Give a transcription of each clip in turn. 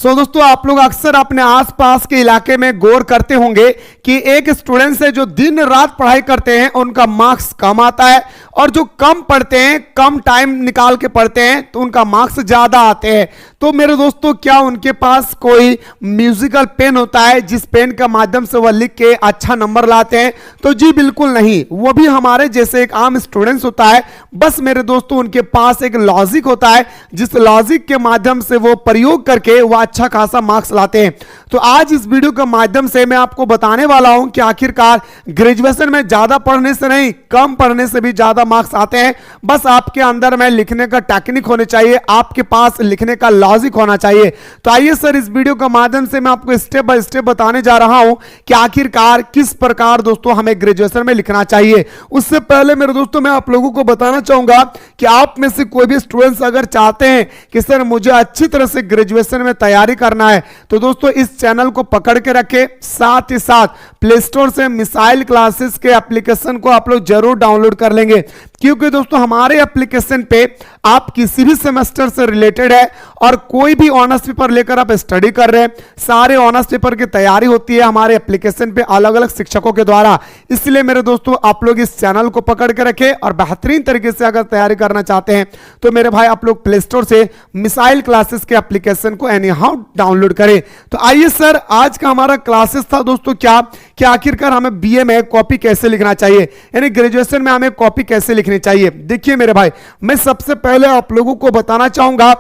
दोस्तों आप लोग अक्सर अपने आसपास के इलाके में गौर करते होंगे कि एक स्टूडेंट है जो दिन रात पढ़ाई करते हैं उनका मार्क्स कम आता है, और जो कम पढ़ते हैं, कम टाइम निकाल के पढ़ते हैं, तो उनका मार्क्स ज्यादा आते हैं। तो मेरे दोस्तों, क्या उनके पास कोई म्यूजिकल पेन होता है जिस पेन के माध्यम से वह लिख के अच्छा नंबर लाते हैं? तो जी बिल्कुल नहीं, वो भी हमारे जैसे एक आम स्टूडेंट्स होता है। बस मेरे दोस्तों, उनके पास एक लॉजिक होता है जिस लॉजिक के माध्यम से वो प्रयोग करके वो अच्छा खासा मार्क्स लाते हैं। तो आज इस वीडियो के माध्यम से मैं आपको बताने वाला हूं कि आखिरकार ग्रेजुएशन में ज्यादा पढ़ने से नहीं, कम पढ़ने से भी ज्यादा मार्क्स आते हैं। बस आपके अंदर में लिखने का टेक्निक होने चाहिए, आपके पास लिखने का लॉजिक होना चाहिए। तो आइए सर, इस वीडियो के माध्यम से मैं आपको स्टेप बाय स्टेप बताने जा रहा हूं कि आखिरकार किस प्रकार दोस्तों हमें ग्रेजुएशन में लिखना चाहिए। उससे पहले मेरे दोस्तों, मैं आप लोगों को बताना चाहूंगा कि आप में से कोई भी स्टूडेंट्स अगर चाहते हैं कि सर मुझे अच्छी तरह से ग्रेजुएशन में तैयारी करना है, तो दोस्तों इस चैनल को पकड़ के रखें। साथ ही साथ प्ले स्टोर से मिसाइल क्लासेस के एप्लीकेशन को आप लोग जरूर डाउनलोड कर लेंगे, क्योंकि दोस्तों हमारे एप्लीकेशन पे आप किसी भी सेमेस्टर से रिलेटेड है और कोई भी ऑनर्स पेपर लेकर आप स्टडी कर रहे हैं, सारे ऑनर्स पेपर की तैयारी होती है हमारे एप्लीकेशन पे अलग अलग शिक्षकों के द्वारा। इसलिए मेरे दोस्तों, आप लोग इस चैनल को पकड़ के रखें और बेहतरीन तरीके से अगर तैयारी करना चाहते हैं तो मेरे भाई आप लोग प्ले स्टोर से मिसाइल क्लासेस के एप्लीकेशन को एनी हाउ डाउनलोड करें। तो आइए सर, आज का हमारा क्लासेस था दोस्तों क्या आखिरकार हमें बीए में कॉपी कैसे लिखना चाहिए, यानी ग्रेजुएशन में हमें कॉपी कैसे लिखनी चाहिए। देखिए मेरे भाई, मैं सबसे पहले आप लोगों को बताना चाहूंगा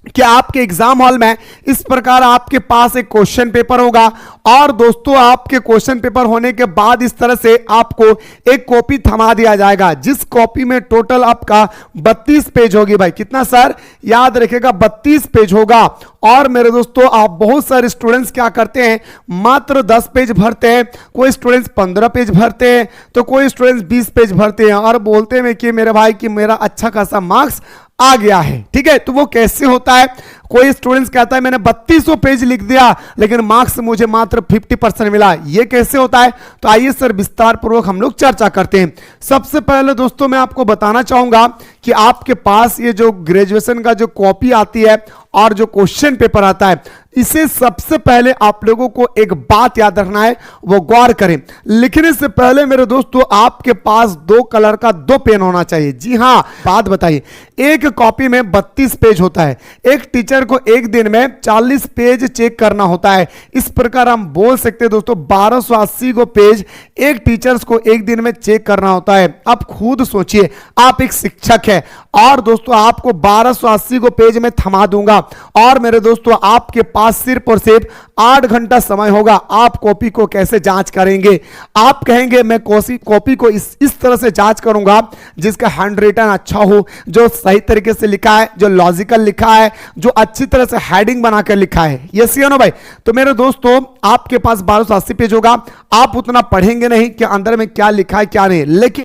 कि आपके एग्जाम हॉल में इस प्रकार आपके पास एक क्वेश्चन पेपर होगा, और दोस्तों आपके क्वेश्चन पेपर होने के बाद इस तरह से आपको एक कॉपी थमा दिया जाएगा, जिस कॉपी में टोटल आपका 32 पेज होगी। भाई कितना सर? याद रखिएगा 32 पेज होगा। और मेरे दोस्तों, आप बहुत सारे स्टूडेंट्स क्या करते हैं, मात्र 10 पेज भरते हैं, कोई स्टूडेंट्स 15 पेज भरते हैं, तो कोई स्टूडेंट्स 20 पेज भरते हैं और बोलते हैं कि मेरे भाई कि मेरा अच्छा खासा मार्क्स आ गया है। ठीक है, तो वो कैसे होता है? कोई स्टूडेंट्स कहता है मैंने 3200 पेज लिख दिया लेकिन मार्क्स मुझे मात्र 50% मिला, ये कैसे होता है? तो आइए सर, विस्तार पूर्वक हम लोग चर्चा करते हैं। सबसे पहले दोस्तों, मैं आपको बताना चाहूंगा कि आपके पास ये जो ग्रेजुएशन का जो कॉपी आती है और जो क्वेश्चन पेपर आता है, इसे सबसे पहले आप लोगों को एक बात याद रखना है, वो गौर करें। लिखने से पहले मेरे दोस्तों, आपके पास 2 कलर का 2 पेन होना चाहिए। जी हां, बात बताइए, एक कॉपी में 32 पेज होता है, एक टीचर को एक दिन में 40 पेज चेक करना होता है। इस प्रकार हम बोल सकते हैं दोस्तों 1280 को पेज एक टीचर्स को एक दिन में चेक करना होता है। अब खुद सोचिए, आप एक शिक्षक है और दोस्तों आपको 1280 को पेज में थमा दूंगा, और मेरे दोस्तों आपके पास सिर्फ और सिर्फ 8 घंटा समय होगा। आप कॉपी को कैसे जांच करेंगे? आप कहेंगे मैं कॉपी को इस तरह से जांच करूंगा जिसका हैंड रिटन अच्छा हो, जो सही तरीके से लिखा है, जो लॉजिकल लिखा है, जो अच्छी तरह से हेडिंग बनाकर लिखा है। यस या नो भाई? तो मेरे दोस्तों, आपके पास 1280 पेज होगा, आप उतना पढ़ेंगे नहीं कि अंदर में क्या लिखा है क्या नहीं, लेकिन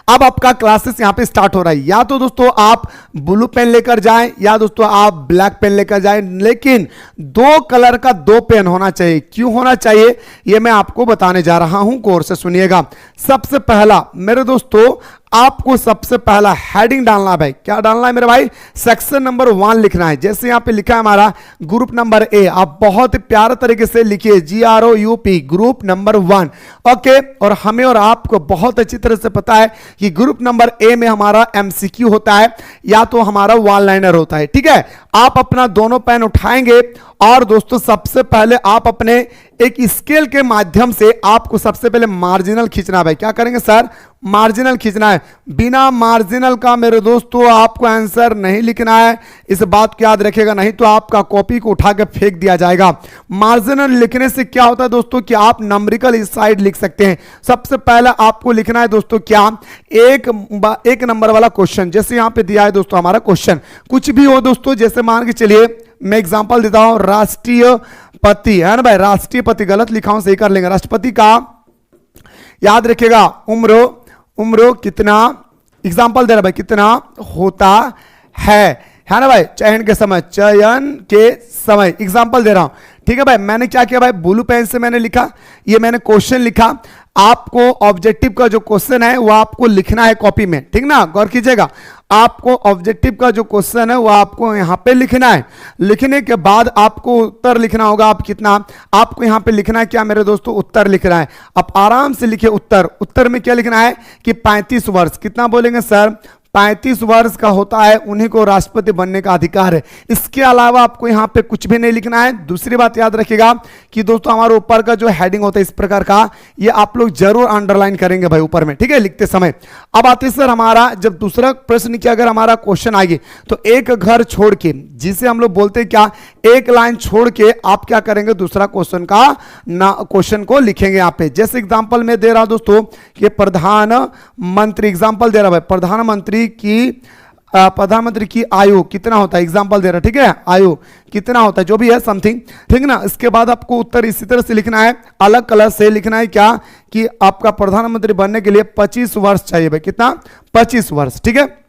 अब आपका क्लासेस यहां पे स्टार्ट हो रहा है। या तो दोस्तों आप ब्लू पेन लेकर जाएं या दोस्तों आप ब्लैक पेन लेकर जाएं, लेकिन 2 कलर का 2 पेन होना चाहिए। क्यों होना चाहिए ये मैं आपको बताने जा रहा हूं, गौर से सुनिएगा। सबसे पहला मेरे दोस्तों, आपको सबसे पहला हेडिंग डालना है। भाई क्या डालना है मेरे भाई? सेक्शन नंबर 1 लिखना है। जैसे यहां पे लिखा है हमारा ग्रुप नंबर ए, आप बहुत प्यारे तरीके से लिखिए GROUP, ग्रुप नंबर 1। ओके, और हमें और आपको बहुत अच्छी तरह से पता है कि ग्रुप नंबर ए में हमारा MCQ होता है या तो हमारा वन लाइनर होता है। ठीक है, आप अपना दोनों पेन उठाएंगे और दोस्तों सबसे पहले आप अपने एक स्केल के माध्यम से आपको सबसे पहले मार्जिनल खींचना है। भाई क्या करेंगे सर? मार्जिनल खींचना है। बिना मार्जिनल का मेरे दोस्तों आपको आंसर नहीं लिखना है, इस बात को याद रखिएगा, नहीं तो आपका कॉपी को उठा के फेंक दिया जाएगा। मार्जिनल लिखने से क्या होता है दोस्तों कि आप नंबरिकल इस साइड लिख सकते हैं। सबसे पहले आपको लिखना है दोस्तों क्या? एक नंबर वाला क्वेश्चन, जैसे यहां पे दिया है दोस्तों हमारा क्वेश्चन, कुछ भी हो दोस्तों, जैसे मान के चलिए मैं एग्जांपल देता हूं, राष्ट्रपति है ना भाई, राष्ट्रपति गलत लिखा हूं, सही कर लेंगे। राष्ट्रपति का याद रखिएगा उम्र कितना, एग्जांपल दे रहा भाई, कितना होता है ना भाई, चयन के समय एग्जांपल दे रहा हूं। ठीक है भाई, मैंने क्या किया भाई, ब्लू पेन से मैंने लिखा, ये मैंने क्वेश्चन लिखा। आपको ऑब्जेक्टिव का जो क्वेश्चन है वो आपको लिखना है कॉपी में, ठीक ना, गौर कीजिएगा। आपको ऑब्जेक्टिव का जो क्वेश्चन है वो आपको यहां पे लिखना है। लिखने के बाद आपको उत्तर लिखना होगा। आप कितना, आपको यहां पे लिखना है क्या मेरे दोस्तों, उत्तर लिखना है। आप आराम से लिखिए उत्तर। उत्तर में क्या लिखना है कि 35 वर्ष, कितना बोलेंगे सर, 35 वर्ष का होता है उन्हीं को राष्ट्रपति बनने का अधिकार है। इसके अलावा आपको यहां पे कुछ भी नहीं लिखना है। दूसरी बात याद रखिएगा कि दोस्तों हमारे ऊपर का जो हेडिंग होता है इस प्रकार का, ये आप लोग जरूर अंडरलाइन करेंगे भाई ऊपर में, ठीक है, लिखते समय। अब आते सर हमारा जब दूसरा प्रश्न की अगर हमारा क्वेश्चन आएगी तो एक घर छोड़ के, जिसे हम लोग बोलते हैं क्या, एक लाइन छोड़ के आप क्या करेंगे, दूसरा क्वेश्चन का क्वेश्चन को लिखेंगे यहाँ पे। जैसे एग्जाम्पल में दे रहा हूं दोस्तों कि प्रधानमंत्री, एग्जाम्पल दे रहा भाई, प्रधानमंत्री की आयु कितना होता है, एग्जाम्पल दे रहा, ठीक है, आयु कितना होता है, जो भी है समथिंग, ठीक ना। इसके बाद आपको उत्तर इसी तरह से लिखना है, अलग कलर से लिखना है क्या, कि आपका प्रधानमंत्री बनने के लिए 25 वर्ष चाहिए भाई, कितना, 25 वर्ष, ठीक है।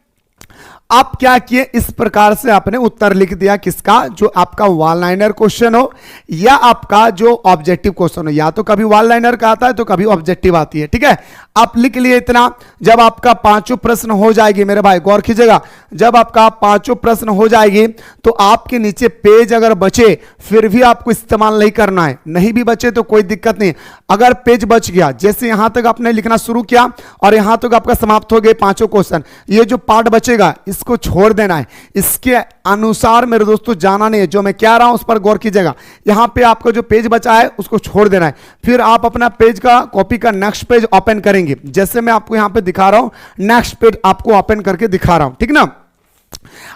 आप क्या किए, इस प्रकार से आपने उत्तर लिख दिया, किसका, जो आपका वन लाइनर क्वेश्चन हो या आपका जो ऑब्जेक्टिव क्वेश्चन हो। या तो कभी वन लाइनर का आता है तो कभी ऑब्जेक्टिव आती है, ठीक है। आप लिख लिए इतना। जब आपका पांचों प्रश्न हो जाएगी मेरे भाई, गौर कीजिएगा, जब आपका पांचों प्रश्न हो जाएगी तो आपके नीचे पेज अगर बचे फिर भी आपको इस्तेमाल नहीं करना है, नहीं भी बचे तो कोई दिक्कत नहीं। अगर पेज बच गया, जैसे यहां तक आपने लिखना शुरू किया और यहां तक आपका समाप्त हो गए पांचों क्वेश्चन, ये जो पार्ट बचेगा इसको छोड़ देना है, इसके अनुसार मेरे दोस्तों जाना नहीं है। जो मैं कह रहा हूं उस पर गौर कीजिएगा। यहां पे आपका जो पेज बचा है उसको छोड़ देना है। फिर आप अपना पेज का कॉपी का नेक्स्ट पेज ओपन करेंगे, जैसे मैं आपको यहां पे दिखा रहा हूं, नेक्स्ट पेज आपको ओपन करके दिखा रहा हूं, ठीक ना।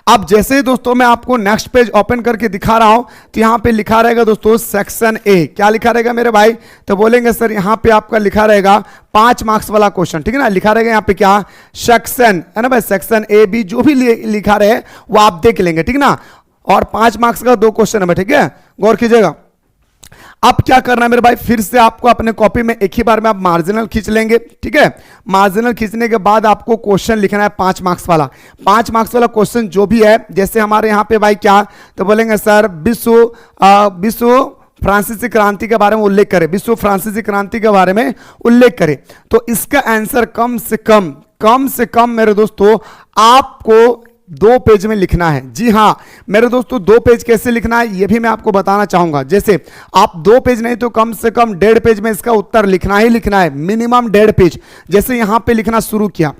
अब जैसे ही दोस्तों मैं आपको नेक्स्ट पेज ओपन करके दिखा रहा हूं तो यहां पे लिखा रहेगा दोस्तों सेक्शन ए। क्या लिखा रहेगा मेरे भाई, तो बोलेंगे सर यहां पे आपका लिखा रहेगा 5 मार्क्स वाला क्वेश्चन, ठीक है ना। लिखा रहेगा यहां पे क्या, सेक्शन, है ना भाई, सेक्शन ए बी जो भी लिखा रहे वो आप देख लेंगे, ठीक ना। और 5 मार्क्स का 2 क्वेश्चन है, ठीक है, गौर कीजिएगा। अब क्या करना है मेरे भाई, फिर से आपको अपने कॉपी में एक ही बार में आप मार्जिनल खींच लेंगे, ठीक है। मार्जिनल खींचने के बाद आपको क्वेश्चन लिखना है 5 मार्क्स वाला। 5 मार्क्स वाला क्वेश्चन जो भी है, जैसे हमारे यहाँ पे भाई क्या, तो बोलेंगे सर विश्व फ्रांसीसी क्रांति के बारे में उल्लेख करें, विश्व फ्रांसीसी क्रांति के बारे में उल्लेख करें। तो इसका आंसर कम से कम मेरे दोस्तों आपको 2 पेज में लिखना है। जी हां मेरे दोस्तों, 2 पेज कैसे लिखना है ये भी मैं आपको बताना चाहूंगा। जैसे आप 2 पेज नहीं तो कम से कम 1.5 पेज में इसका उत्तर लिखना ही लिखना है, मिनिमम 1.5 पेज। जैसे यहां पे लिखना शुरू किया,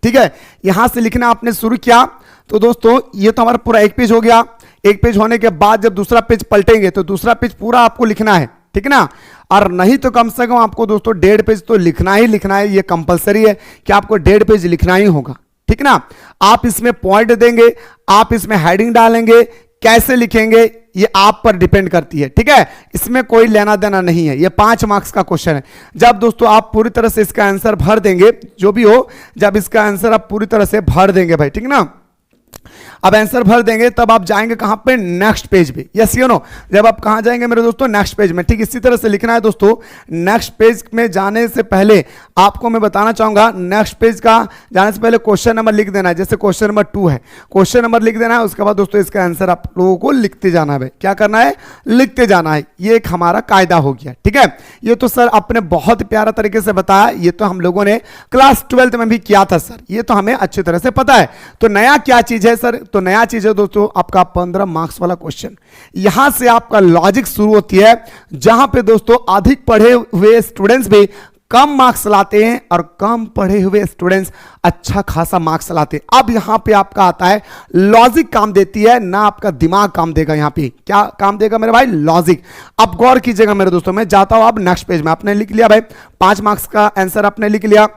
ठीक है, यहां से लिखना आपने शुरू किया तो दोस्तों ये तो हमारा पूरा 1 पेज हो गया। 1 पेज होने के बाद जब दूसरा पेज पलटेंगे तो दूसरा पेज पूरा आपको लिखना है, ठीक ना। और नहीं तो कम से कम आपको दोस्तों 1.5 पेज तो लिखना ही लिखना है, ये कंपलसरी है कि आपको 1.5 पेज लिखना ही होगा, ठीक ना। आप इसमें पॉइंट देंगे, आप इसमें हेडिंग डालेंगे, कैसे लिखेंगे ये आप पर डिपेंड करती है, ठीक है। इसमें कोई लेना देना नहीं है, ये 5 मार्क्स का क्वेश्चन है। जब दोस्तों आप पूरी तरह से इसका आंसर भर देंगे, जो भी हो, जब इसका आंसर आप पूरी तरह से भर देंगे भाई, ठीक ना, अब आंसर भर देंगे तब आप जाएंगे कहां पे, नेक्स्ट पेज पे। यस यू नो, जब आप कहां जाएंगे मेरे दोस्तों, नेक्स्ट पेज में। ठीक इसी तरह से लिखना है दोस्तों। नेक्स्ट पेज में जाने से पहले आपको मैं बताना चाहूंगा, नेक्स्ट पेज का जाने से पहले क्वेश्चन नंबर लिख देना है। जैसे क्वेश्चन नंबर 2 है, क्वेश्चन नंबर लिख देना है, उसके बाद दोस्तों इसका आंसर आप लोगों को लिखते जाना है। क्या करना है, लिखते जाना है। ये एक हमारा कायदा हो गया, ठीक है। ये तो सर आपने बहुत प्यारा तरीके से बताया, ये तो हम लोगों ने क्लास 12 में भी किया था सर, ये तो हमें अच्छी तरह से पता है। तो नया क्या चीज है सर, तो नया चीज है दोस्तों आपका 15 मार्क्स वाला क्वेश्चन। यहां से आपका लॉजिक शुरू होती है, जहां पे दोस्तों अधिक पढ़े हुए स्टूडेंट्स भी कम मार्क्स लाते हैं और कम पढ़े हुए स्टूडेंट्स अच्छा खासा मार्क्स लाते हैं। अब यहां पे आपका आता है लॉजिक काम देती है, ना आपका दिमाग काम देगा। यहां पे क्या काम देगा मेरे भाई, लॉजिक। अब गौर कीजिएगा मेरे दोस्तों, मैं जाता हूं अब नेक्स्ट पेज में। आपने लिख लिया भाई 5 मार्क्स का आंसर आपने लिख लिया।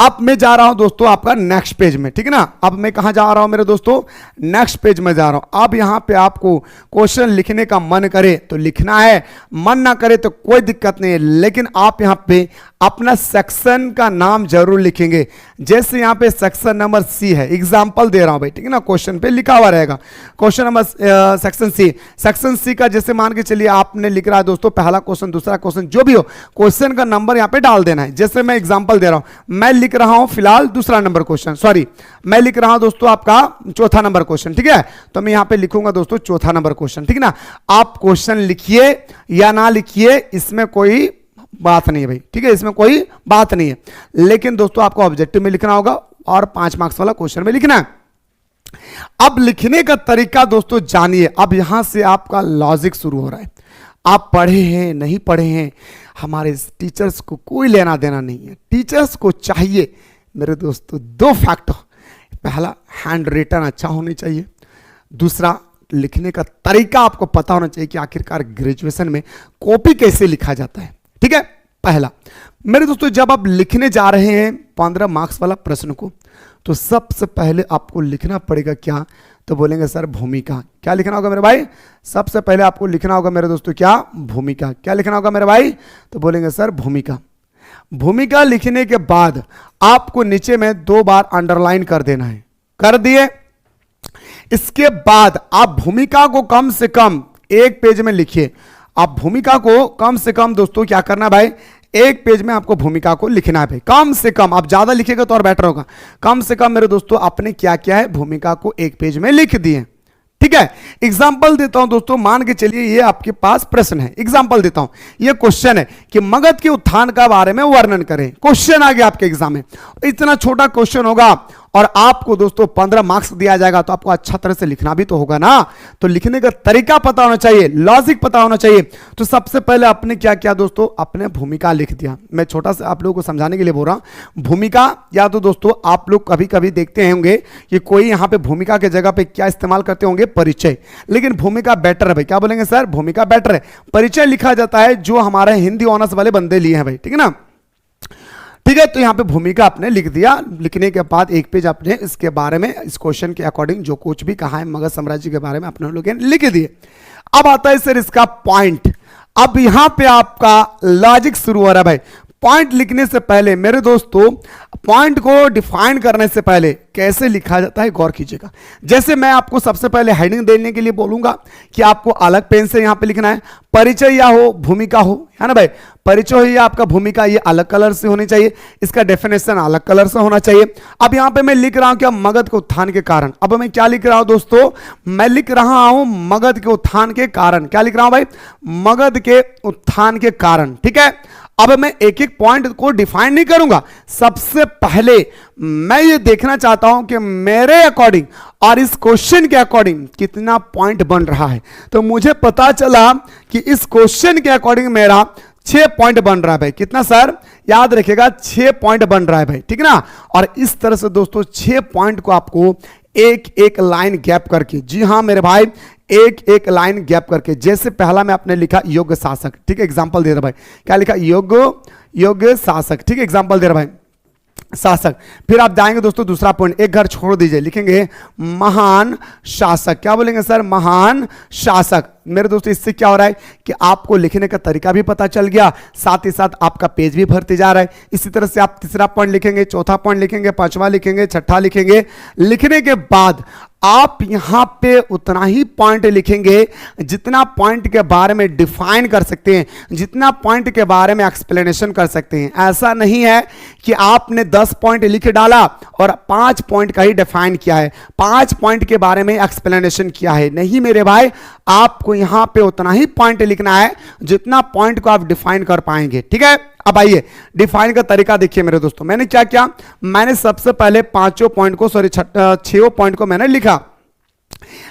अब मैं जा रहा हूं दोस्तों आपका नेक्स्ट पेज में, ठीक है ना। अब मैं कहां जा रहा हूं मेरे दोस्तों, नेक्स्ट पेज में जा रहा हूं। अब यहां पे आपको क्वेश्चन लिखने का मन करे तो लिखना है, मन ना करे तो कोई दिक्कत नहीं है, लेकिन आप यहां पे अपना सेक्शन का नाम जरूर लिखेंगे। जैसे यहां पे सेक्शन नंबर सी है, एग्जांपल दे रहा हूं भाई, ठीक है ना, क्वेश्चन पे लिखा हुआ रहेगा question number section C. Section C का जैसे मान के चलिए आपने लिख रहा है दोस्तों पहला क्वेश्चन, दूसरा क्वेश्चन, जो भी हो, क्वेश्चन का नंबर यहां पे डाल देना है। जैसे मैं एग्जांपल दे रहा हूं, मैं लिख रहा हूं फिलहाल दूसरा नंबर क्वेश्चन, सॉरी मैं लिख रहा हूं दोस्तों आपका चौथा नंबर क्वेश्चन, ठीक है। तो मैं यहां पे लिखूंगा दोस्तों चौथा नंबर क्वेश्चन, ठीक है ना। आप क्वेश्चन लिखिए या ना लिखिए, इसमें कोई बात नहीं है भाई, ठीक है, इसमें कोई बात नहीं है। लेकिन दोस्तों आपको ऑब्जेक्टिव में लिखना होगा, और 5 मार्क्स वाला क्वेश्चन में लिखना है। अब लिखने का तरीका दोस्तों जानिए। अब यहां से आपका लॉजिक शुरू हो रहा है। आप पढ़े हैं नहीं पढ़े हैं, हमारे टीचर्स को कोई लेना देना नहीं है। टीचर्स को चाहिए मेरे दोस्तों 2 फैक्टर, पहला हैंड रिटन अच्छा होनी चाहिए, दूसरा लिखने का तरीका आपको पता होना चाहिए कि आखिरकार ग्रेजुएशन में कॉपी कैसे लिखा जाता है। ठीक है, पहला मेरे दोस्तों जब आप लिखने जा रहे हैं 15 मार्क्स वाला प्रश्न को, तो सबसे पहले आपको लिखना पड़ेगा क्या, तो बोलेंगे सर भूमिका। क्या लिखना होगा मेरे भाई? सबसे पहले आपको लिखना होगा मेरे दोस्तों क्या? भूमिका। क्या लिखना होगा मेरे भाई? तो बोलेंगे सर भूमिका। भूमिका लिखने के बाद आपको नीचे में 2 बार अंडरलाइन कर देना है, कर दिए। इसके बाद आप भूमिका को कम से कम 1 पेज में लिखिए। आप भूमिका को कम से कम दोस्तों क्या करना भाई, 1 पेज में आपको भूमिका को लिखना है भाई, कम से कम। आप ज्यादा लिखेगा तो और बेटर होगा। कम से कम मेरे दोस्तों आपने क्या किया है, भूमिका को 1 पेज में लिख दिए। ठीक है, एग्जाम्पल देता हूं दोस्तों, मान के चलिए ये आपके पास प्रश्न है। एग्जाम्पल देता हूं, ये क्वेश्चन है कि मगध के उत्थान का बारे में वर्णन करें। क्वेश्चन आ गया आपके एग्जाम में, इतना छोटा क्वेश्चन होगा और आपको दोस्तों 15 मार्क्स दिया जाएगा, तो आपको अच्छा तरह से लिखना भी तो होगा ना। तो लिखने का तरीका पता होना चाहिए, लॉजिक पता होना चाहिए। तो सबसे पहले आपने क्या किया दोस्तों, आपने भूमिका लिख दिया। मैं छोटा सा आप लोगों को समझाने के लिए बोल रहा हूं। भूमिका, या तो दोस्तों आप लोग कभी कभी देखते होंगे कि कोई यहां पे भूमिका के जगह पे क्या इस्तेमाल करते होंगे, परिचय। लेकिन भूमिका बेटर है भाई। क्या बोलेंगे सर? भूमिका बेटर है। परिचय लिखा जाता है जो हमारे हिंदी ऑनर्स वाले बंदे लिए हैं भाई, ठीक है ना। ठीक है, तो यहां पे भूमिका आपने लिख दिया। लिखने के बाद 1 पेज आपने इसके बारे में, इस क्वेश्चन के अकॉर्डिंग जो कुछ भी कहा है मगध साम्राज्य के बारे में अपने लोग लिख दिए। अब आता है सर इसका पॉइंट। अब यहां पे आपका लॉजिक शुरू हो रहा है भाई। पॉइंट लिखने से पहले मेरे दोस्तों, पॉइंट को डिफाइन करने से पहले कैसे लिखा जाता है गौर कीजिएगा। जैसे मैं आपको सबसे पहले हेडिंग देने के लिए बोलूंगा कि आपको अलग पेन से यहां पे लिखना है, परिचय या हो भूमिका हो, है ना भाई। परिचय हो या आपका भूमिका, ये अलग कलर से होनी चाहिए, इसका डेफिनेशन अलग कलर से होना चाहिए। अब यहां पे मैं लिख रहा हूं क्या, मगध के उत्थान के कारण। अब मैं क्या लिख रहा हूं दोस्तों, मैं लिख रहा हूं मगध के उत्थान के कारण। क्या लिख रहा हूं भाई? मगध के उत्थान के कारण। ठीक है, अब मैं एक एक पॉइंट को डिफाइन नहीं करूंगा। सबसे पहले मैं ये देखना चाहता हूं कि मेरे अकॉर्डिंग और इस क्वेश्चन के अकॉर्डिंग कितना पॉइंट बन रहा है। तो मुझे पता चला कि इस क्वेश्चन के अकॉर्डिंग मेरा 6 पॉइंट बन रहा है भाई। कितना सर? याद रखिएगा 6 पॉइंट बन रहा है भाई, ठीक ना। और इस तरह से दोस्तों 6 पॉइंट को आपको एक एक लाइन गैप करके, जी हां मेरे भाई, एक एक लाइन गैप करके। जैसे पहला में आपने लिखा योग्य शासक, ठीक है, एग्जांपल दे रहा भाई। क्या लिखा? योग्य शासक, ठीक है, एग्जांपल दे रहा भाई, शासक। फिर आप जाएंगे दोस्तों दूसरा पॉइंट, एक घर छोड़ दीजिए, लिखेंगे महान शासक। क्या बोलेंगे सर? महान शासक। मेरे दोस्तों इससे क्या हो रहा है कि आपको लिखने का तरीका भी पता चल गया, साथ ही साथ आपका पेज भी भरते जा रहा है। इसी तरह से आप तीसरा पॉइंट लिखेंगे, चौथा पॉइंट लिखेंगे, पांचवा लिखेंगे, छठा लिखेंगे। लिखने के बाद आप यहां पे उतना ही पॉइंट लिखेंगे जितना पॉइंट के बारे में डिफाइन कर सकते हैं, जितना पॉइंट के बारे में एक्सप्लेनेशन कर सकते हैं। ऐसा नहीं है कि आपने 10 पॉइंट लिख डाला और 5 पॉइंट का ही डिफाइन किया है, 5 पॉइंट के बारे में एक्सप्लेनेशन किया है। नहीं मेरे भाई, आपको यहां पे उतना ही पॉइंट लिखना है जितना पॉइंट को आप डिफाइन कर पाएंगे। ठीक है, अब आइए डिफाइन का तरीका देखिए मेरे दोस्तों। मैंने क्या किया, मैंने सबसे पहले 5 पॉइंट को, सॉरी 6 पॉइंट को मैंने लिखा।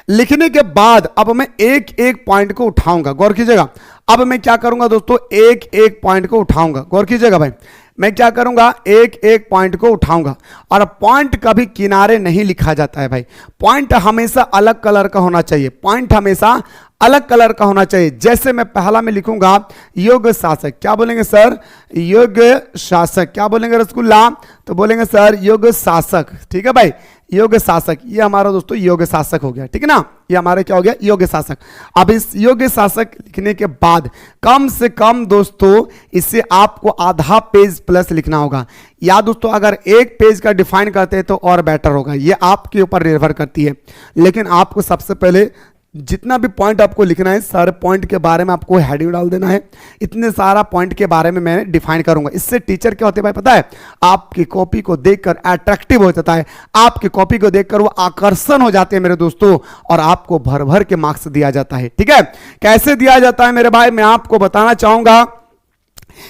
लिखने के बाद अब मैं एक एक पॉइंट को उठाऊंगा, गौर कीजिएगा। अब मैं क्या करूंगा दोस्तों, एक एक पॉइंट को उठाऊंगा, गौर कीजिएगा भाई। मैं क्या करूंगा, एक एक पॉइंट को उठाऊंगा। और पॉइंट कभी किनारे नहीं लिखा जाता है भाई, पॉइंट हमेशा अलग कलर का होना चाहिए, पॉइंट हमेशा अलग कलर का होना चाहिए। जैसे मैं पहला में लिखूंगा योग्य शासक। क्या बोलेंगे सर? योग्य शासक। क्या बोलेंगे रसगुल्ला? तो बोलेंगे सर योग्य शासक। ठीक है भाई, योग्य शासक, ये हमारा दोस्तों योग्य शासक हो गया, ठीक है ना। ये हमारे क्या हो गया, योग्य शासक। अब इस योग्य शासक लिखने के बाद कम से कम दोस्तों इसे आपको आधा पेज प्लस लिखना होगा। या दोस्तों अगर एक पेज का डिफाइन करते हैं तो और बेटर होगा, ये आपके ऊपर निर्भर करती है। लेकिन आपको सबसे पहले जितना भी पॉइंट आपको लिखना है, सारे पॉइंट के बारे में आपको हेडिंग डाल देना है। इतने सारा पॉइंट के बारे में मैं डिफाइन करूंगा। इससे टीचर क्या होते हैं भाई पता है, आपकी कॉपी को देखकर अट्रैक्टिव हो जाता है, आपकी कॉपी को देखकर वो आकर्षण हो जाते हैं मेरे दोस्तों, और आपको भर भर के मार्क्स दिया जाता है। ठीक है, कैसे दिया जाता है मेरे भाई, मैं आपको बताना चाहूंगा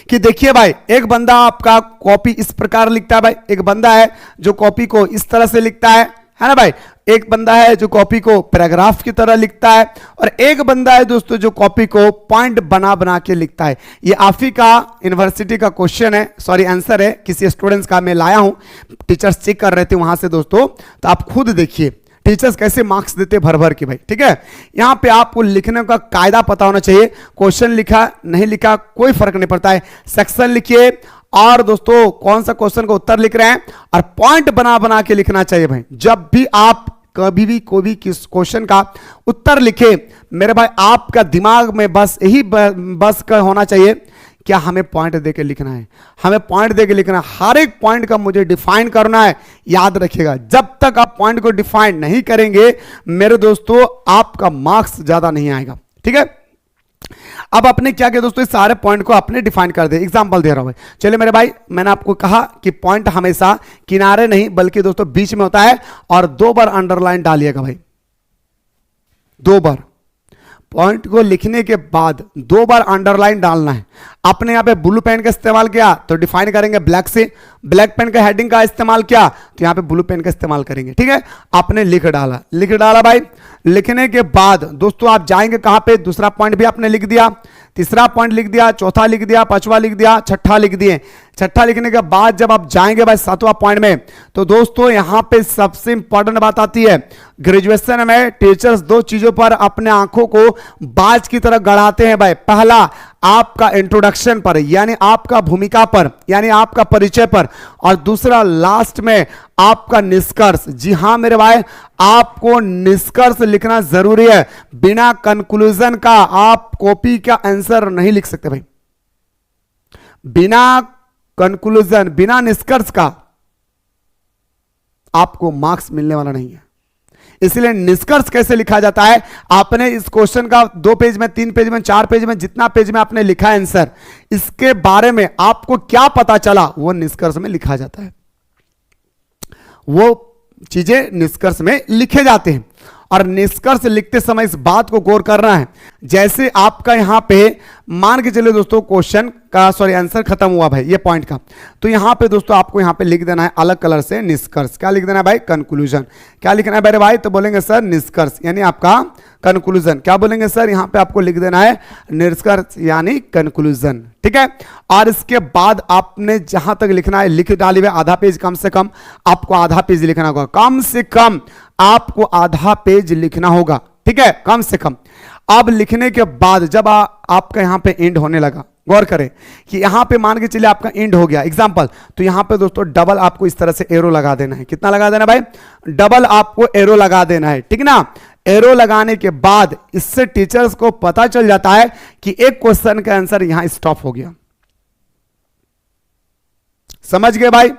कि देखिए भाई, एक बंदा आपका कॉपी इस प्रकार लिखता है भाई, एक बंदा है जो कॉपी को इस तरह से लिखता है ना भाई, एक बंदा है जो कॉपी को पैराग्राफ की तरह लिखता है, और एक बंदा है दोस्तों जो कॉपी को पॉइंट बना बना के लिखता है। ये आप ही का यूनिवर्सिटी का क्वेश्चन है, सॉरी आंसर है, किसी स्टूडेंट्स का मैं लाया हूं, टीचर्स चेक कर रहे थे वहां से दोस्तों, तो आप खुद देखिए टीचर्स कैसे मार्क्स देते भर भर के भाई। ठीक है, यहां पे आपको लिखने का कायदा पता होना चाहिए। क्वेश्चन लिखा नहीं लिखा कोई फर्क नहीं पड़ता है, सेक्शन लिखिए और दोस्तों कौन सा क्वेश्चन का उत्तर लिख रहे हैं और पॉइंट बना बना के लिखना चाहिए भाई। जब भी आप कभी भी कोई भी किस क्वेश्चन का उत्तर लिखे मेरे भाई, आपका दिमाग में बस यही बस का होना चाहिए, क्या हमें पॉइंट देके लिखना है, हमें पॉइंट देके लिखना है, हर एक पॉइंट का मुझे डिफाइन करना है। याद रखिएगा, जब तक आप पॉइंट को डिफाइन नहीं करेंगे मेरे दोस्तों, आपका मार्क्स ज्यादा नहीं आएगा। ठीक है, अब आपने क्या किया दोस्तों, इस सारे पॉइंट को आपने डिफाइन कर दिया। एग्जांपल दे रहा हूं, चलिए मेरे भाई, मैंने आपको कहा कि पॉइंट हमेशा किनारे नहीं बल्कि दोस्तों बीच में होता है, और 2 बार अंडरलाइन डालिएगा भाई, 2 बार पॉइंट को लिखने के बाद 2 बार अंडरलाइन डालना है। आपने यहां पे ब्लू पेन का इस्तेमाल किया तो डिफाइन करेंगे ब्लैक से, ब्लैक पेन का हेडिंग का इस्तेमाल किया तो यहां पे ब्लू पेन का इस्तेमाल करेंगे। ठीक है, आपने लिख डाला भाई। लिखने के बाद दोस्तों आप जाएंगे कहां पे, दूसरा पॉइंट भी आपने लिख दिया, तीसरा पॉइंट लिख दिया, चौथा लिख दिया, पांचवा लिख दिया, छठा लिख दिए। छठा लिखने के बाद जब आप जाएंगे भाई 7वां पॉइंट में, तो दोस्तों यहां पे सबसे इंपॉर्टेंट बात आती है। ग्रेजुएशन में टीचर्स 2 चीजों पर अपने आंखों को बाज की तरह गड़ाते हैं भाई। पहला आपका इंट्रोडक्शन पर, यानी आपका भूमिका पर, यानी आपका परिचय पर, और दूसरा लास्ट में आपका निष्कर्ष। जी हां मेरे भाई, आपको निष्कर्ष लिखना जरूरी है। बिना कंक्लूजन का आप कॉपी का आंसर नहीं लिख सकते भाई। बिना कंक्लूजन, बिना निष्कर्ष का आपको मार्क्स मिलने वाला नहीं है। इसलिए निष्कर्ष कैसे लिखा जाता है, आपने इस क्वेश्चन का 2 पेज में, 3 पेज में, 4 पेज में, जितना पेज में आपने लिखा है आंसर, इसके बारे में आपको क्या पता चला वो निष्कर्ष में लिखा जाता है। वो चीजें निष्कर्ष में लिखे जाते हैं, और निष्कर्ष लिखते समय इस बात को गौर करना है। जैसे आपका यहां पे मान के चलिए दोस्तों क्वेश्चन का आंसर खत्म हुआ भाई ये पॉइंट का, तो यहां पे दोस्तों आपको यहां पे लिख देना है अलग कलर से निष्कर्ष। क्या लिख देना है भाई, कंक्लूजन। क्या लिखना है मेरे भाई, तो बोलेंगे सर निष्कर्ष यानी आपका कंक्लूजन। क्या बोलेंगे सर, यहां पे आपको लिख देना है निष्कर्ष यानी कंक्लूजन। ठीक है, और इसके बाद आपने जहां तक लिखना है लिख डालिए आधा पेज, कम से कम आपको आधा पेज लिखना होगा, कम से कम आपको आधा पेज लिखना होगा। ठीक है, कम से कम। अब लिखने के बाद जब आपका यहां पे एंड होने लगा, गौर करें कि यहां पे मान के चलिए आपका एंड हो गया एग्जांपल, तो यहां पे दोस्तों डबल आपको इस तरह से एरो लगा देना है। कितना लगा देना भाई, डबल आपको एरो लगा देना है। ठीक ना, एरो लगाने के बाद इससे टीचर्स को पता चल जाता है कि एक क्वेश्चन का आंसर यहां स्टॉप हो गया। समझ गए भाई,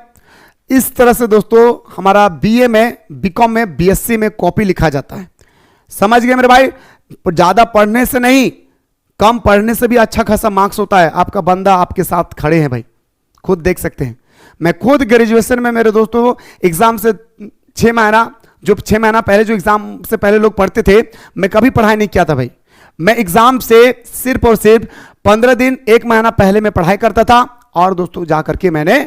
इस तरह से दोस्तों हमारा बीए में, बीकॉम में, बीएससी में कॉपी लिखा जाता है। समझ गए मेरे भाई, ज्यादा पढ़ने से नहीं, कम पढ़ने से भी अच्छा खासा मार्क्स होता है। आपका बंदा आपके साथ खड़े हैं भाई, खुद देख सकते हैं। मैं खुद ग्रेजुएशन में मेरे दोस्तों एग्जाम से 6 महीना पहले जो एग्जाम से पहले लोग पढ़ते थे, मैं कभी पढ़ाई नहीं किया था भाई। मैं एग्जाम से सिर्फ और सिर्फ 15 दिन 1 महीना पहले मैं पढ़ाई करता था, और दोस्तों जाकर के मैंने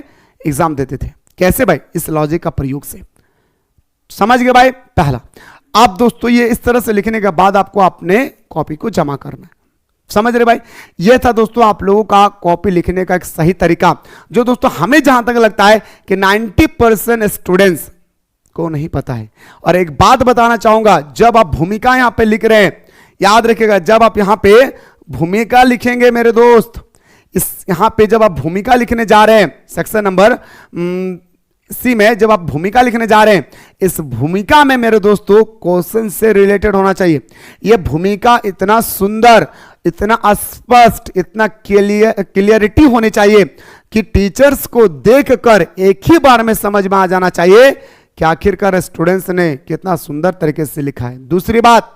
एग्जाम देते थे। कैसे भाई, इस लॉजिक का प्रयोग से। समझ गए भाई, पहला। अब दोस्तों ये इस तरह से लिखने के बाद आपको अपने कॉपी को जमा करना है। समझ रहे भाई, ये था दोस्तों आप लोगों का कॉपी लिखने का एक सही तरीका, जो दोस्तों हमें जहां तक लगता है कि 90% स्टूडेंट्स को नहीं पता है। और एक बात बताना चाहूंगा, जब आप भूमिका यहां पे लिख रहे हैं, याद रखिएगा, जब आप यहां पे भूमिका लिखेंगे मेरे दोस्त, इस यहां पे जब आप भूमिका लिखने जा रहे हैं, सेक्शन नंबर सी में जब आप भूमिका लिखने जा रहे हैं, इस भूमिका में मेरे दोस्तों क्वेश्चन से रिलेटेड होना चाहिए। यह भूमिका इतना सुंदर, इतना स्पष्ट, इतना क्लियरिटी होनी चाहिए कि टीचर्स को देखकर एक ही बार में समझ में आ जाना चाहिए कि आखिरकार स्टूडेंट्स ने कितना सुंदर तरीके से लिखा है। दूसरी बात,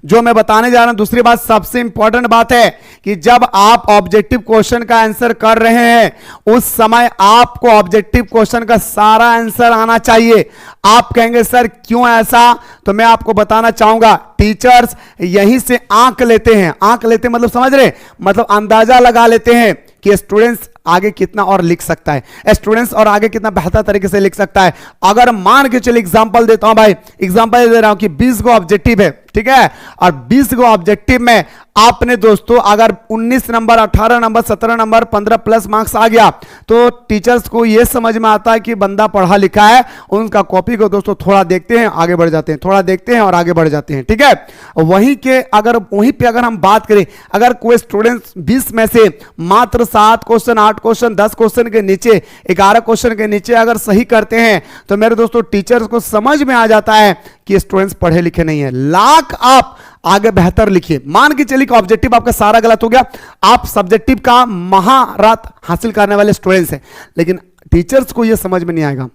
जो मैं बताने जा रहा हूं, दूसरी बात, सबसे इंपॉर्टेंट बात है कि जब आप ऑब्जेक्टिव क्वेश्चन का आंसर कर रहे हैं उस समय आपको ऑब्जेक्टिव क्वेश्चन का सारा आंसर आना चाहिए। आप कहेंगे सर क्यों ऐसा, तो मैं आपको बताना चाहूंगा, टीचर्स यहीं से आंक लेते हैं। आंक लेते मतलब समझ रहे, मतलब अंदाजा लगा लेते हैं कि स्टूडेंट्स आगे कितना और लिख सकता है, स्टूडेंट्स और आगे कितना बेहतर तरीके से लिख सकता है। अगर मान के चलिए एग्जांपल देता हूं भाई, एग्जांपल दे रहा हूं कि 20 को ऑब्जेक्टिव है, ठीक है, और 20 को ऑब्जेक्टिव में आपने दोस्तों अगर 19 number, 18 number, 17 number, 15 plus marks आ गया तो टीचर्स को यह समझ में आता है कि बंदा पढ़ा लिखा है। उनका कॉपी को दोस्तों थोड़ा देखते हैं, आगे बढ़ जाते हैं, थोड़ा देखते हैं और आगे बढ़ जाते हैं, ठीक है। वहीं पे अगर हम बात करें, अगर कोई स्टूडेंट्स 20 में से मात्र 7 क्वेश्चन, 8 क्वेश्चन, 10 क्वेश्चन के नीचे, 11 क्वेश्चन के नीचे अगर सही करते हैं तो मेरे दोस्तों टीचर्स को समझ में आ जाता है कि स्टूडेंट्स पढ़े लिखे नहीं है। लाख आप आगे बेहतर लिखिए। मान के चलिए कि ऑब्जेक्टिव आपका सारा गलत हो गया, आप सब्जेक्टिव का महारत हासिल करने वाले स्टूडेंट्स हैं, लेकिन टीचर्स को यह समझ में नहीं आएगा।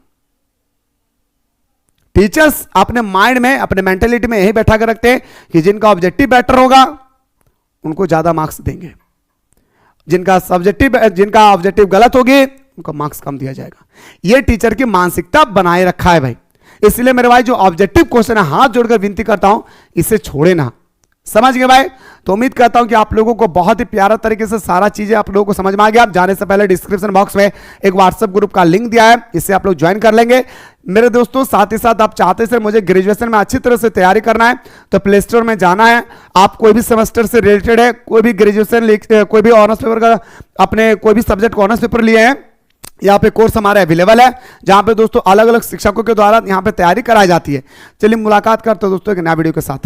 टीचर्स अपने माइंड में, अपने मेंटेलिटी में यही बैठा कर रखते हैं कि जिनका ऑब्जेक्टिव बेटर होगा उनको ज्यादा मार्क्स देंगे, जिनका ऑब्जेक्टिव गलत होगी उनको मार्क्स कम दिया जाएगा। यह टीचर की मानसिकता बनाए रखा है भाई। इसलिए मेरे भाई जो ऑब्जेक्टिव क्वेश्चन है, हाथ जोड़कर विनती करता हूं इसे छोड़े ना। समझ गए भाई? तो उम्मीद करता हूं कि आप लोगों को बहुत ही प्यारा तरीके से सारा चीजें आप लोगों को समझ में आ गया। आप जाने से पहले डिस्क्रिप्शन बॉक्स में एक व्हाट्सएप ग्रुप का लिंक दिया है, इससे आप लोग ज्वाइन कर लेंगे मेरे दोस्तों। साथ ही साथ आप चाहते सर मुझे ग्रेजुएशन में अच्छी तरह से तैयारी करना है तो प्ले स्टोर में जाना है। आप कोई भी सेमेस्टर से रिलेटेड है, कोई भी ग्रेजुएशन, कोई भी ऑनर्स पेपर का, अपने कोई भी सब्जेक्ट का ऑनर्स पेपर लिए हैं, यहाँ पे कोर्स हमारा अवेलेबल है, जहां पे दोस्तों अलग अलग शिक्षकों के द्वारा यहाँ पे तैयारी कराई जाती है। चलिए मुलाकात करते हैं दोस्तों एक नया वीडियो के साथ।